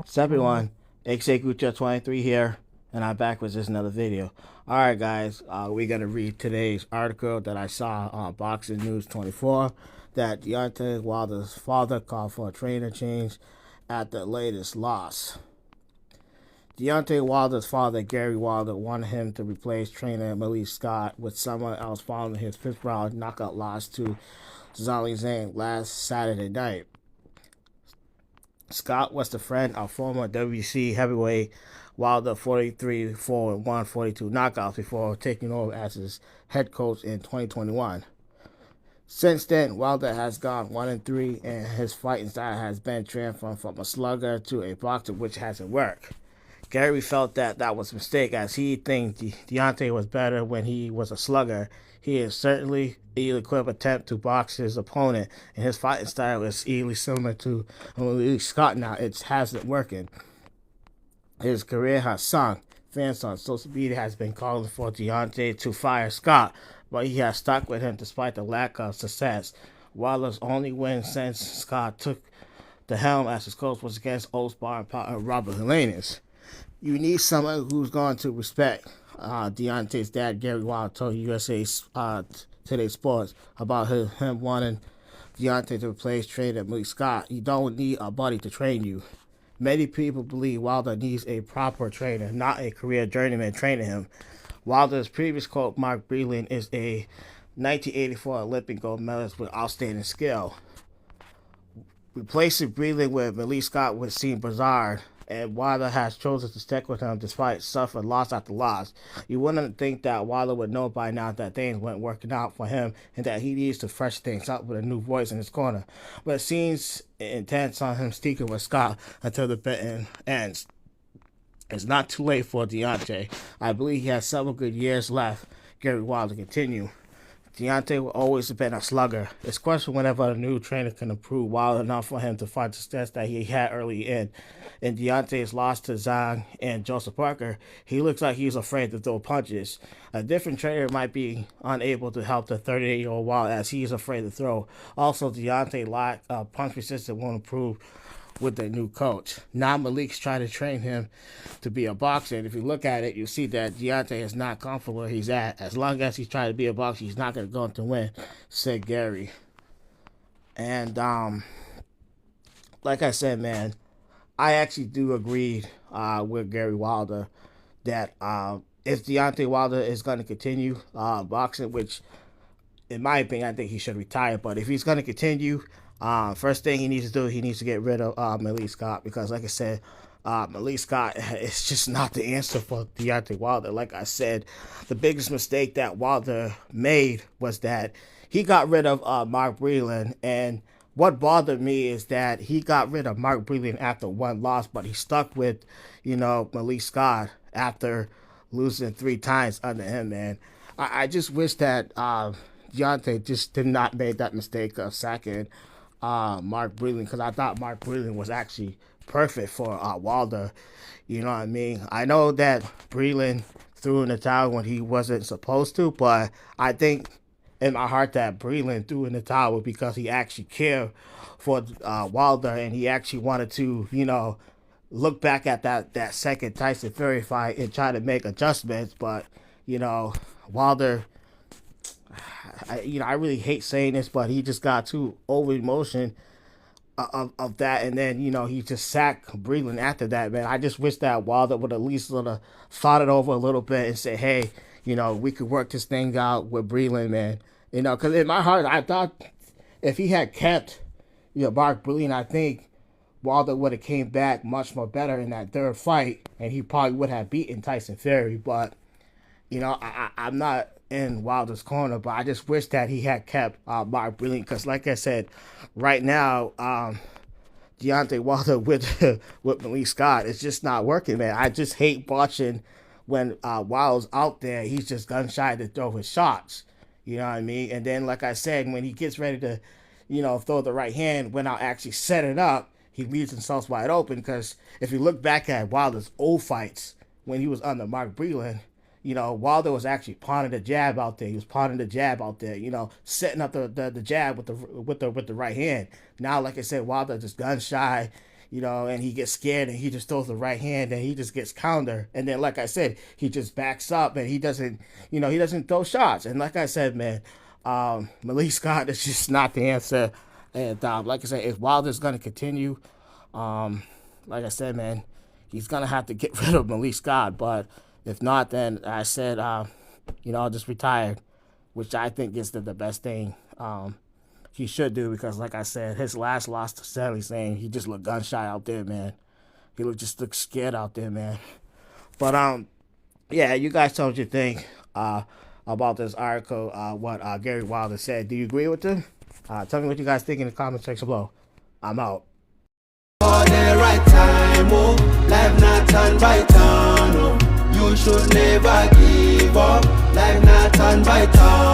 So everyone, XAGucha23 here, and I'm back with just another video. Alright guys, we're going to read today's article that I saw on Boxing News 24 that Deontay Wilder's father called for a trainer change at the latest loss. Deontay Wilder's father, Gary Wilder, wanted him to replace trainer Malik Scott with someone else following his fifth-round knockout loss to Zhang Zhang last Saturday night. Scott was the friend of former WBC heavyweight Wilder 43-4-1 42 knockouts before taking over as his head coach in 2021. Since then, Wilder has gone 1-3, and his fighting style has been transformed from a slugger to a boxer, which hasn't worked. Gary felt that was a mistake, as he thinks Deontay was better when he was a slugger. He is certainly ill-equipped attempt to box his opponent, and his fighting style is eerily similar to Malik Scott now. It hasn't working. His career has sunk. Fans on social media has been calling for Deontay to fire Scott, but he has stuck with him despite the lack of success. Wilder's only win since Scott took the helm as his coach was against old sparring partner Robert Helenius. You need someone who's going to respect Deontay's dad, Gary Wilder, told USA Today Sports about him wanting Deontay to replace trainer Malik Scott. You don't need a buddy to train you. Many people believe Wilder needs a proper trainer, not a career journeyman training him. Wilder's previous coach, Mark Breland, is a 1984 Olympic gold medalist with outstanding skill. Replacing Breland with Malik Scott would seem bizarre, and Wilder has chosen to stick with him despite suffering loss after loss. You wouldn't think that Wilder would know by now that things weren't working out for him and that he needs to fresh things up with a new voice in his corner. But it seems intense on him sticking with Scott until the bet ends. It's not too late for Deontay. I believe he has several good years left. Gary Wilder continue. Deontay will always have been a slugger. It's questioned whenever a new trainer can improve Wilder enough for him to find the success that he had early in. In Deontay's loss to Zhang and Joseph Parker, he looks like he's afraid to throw punches. A different trainer might be unable to help the 38-year-old Wilder as he's afraid to throw. Also, Deontay's lack of punch resistance won't improve with the new coach. Now Malik's trying to train him to be a boxer. And if you look at it, you see that Deontay is not comfortable where he's at. As long as he's trying to be a boxer, he's not going to go on to win, said Gary. And like I said, man, I actually do agree with Gary Wilder that if Deontay Wilder is going to continue boxing, which in my opinion, I think he should retire. But if he's going to continue, first thing he needs to do, he needs to get rid of Malik Scott, because like I said, Malik Scott is just not the answer for Deontay Wilder. Like I said, the biggest mistake that Wilder made was that he got rid of Mark Breland, and what bothered me is that he got rid of Mark Breland after one loss, but he stuck with, Malik Scott after losing 3 times under him, man. I just wish that Deontay just did not make that mistake of sacking Mark Breland, because I thought Mark Breland was actually perfect for Wilder. You know what I mean? I know that Breland threw in the towel when he wasn't supposed to, but I think in my heart that Breland threw in the towel because he actually cared for Wilder, and he actually wanted to, look back at that second Tyson Fury fight and try to make adjustments. But, Wilder, I really hate saying this, but he just got too over emotion of that, and then he just sacked Breland after that, man. I just wish that Wilder would at least sort of thought it over a little bit and say, hey, we could work this thing out with Breland, man. Because in my heart, I thought if he had kept Mark Breland, I think Wilder would have came back much more better in that third fight, and he probably would have beaten Tyson Fury. But I'm not in Wilder's corner, but I just wish that he had kept Mark Breland, because like I said, right now, Deontay Wilder with Malik Scott, it's just not working, man. I just hate watching when Wilder's out there, he's just gun shy to throw his shots. You know what I mean? And then, like I said, when he gets ready to, throw the right hand, when I'll actually set it up, he leaves himself wide open. Because if you look back at Wilder's old fights when he was under Mark Breland, Wilder was actually pawning the jab out there. He was pawning the jab out there, setting up the jab with the right hand. Now, like I said, Wilder just gun shy. and he gets scared and he just throws the right hand and he just gets counter. And then, like I said, he just backs up and he doesn't throw shots. And like I said, man, Malik Scott is just not the answer. And like I said, if Wilder's going to continue, like I said, man, he's going to have to get rid of Malik Scott. But if not, then I said, I'll just retire, which I think is the best thing he should do, because like I said, his last loss to Sally saying he just looked gun shy out there, man. He just looked scared out there, man. But yeah, you guys tell what you think about this article, what Gary Wilder said. Do you agree with him? Tell me what you guys think in the comment section below. I'm out. For the right time, oh, life not turn by turn, oh. You should never give up, life not turn by turn.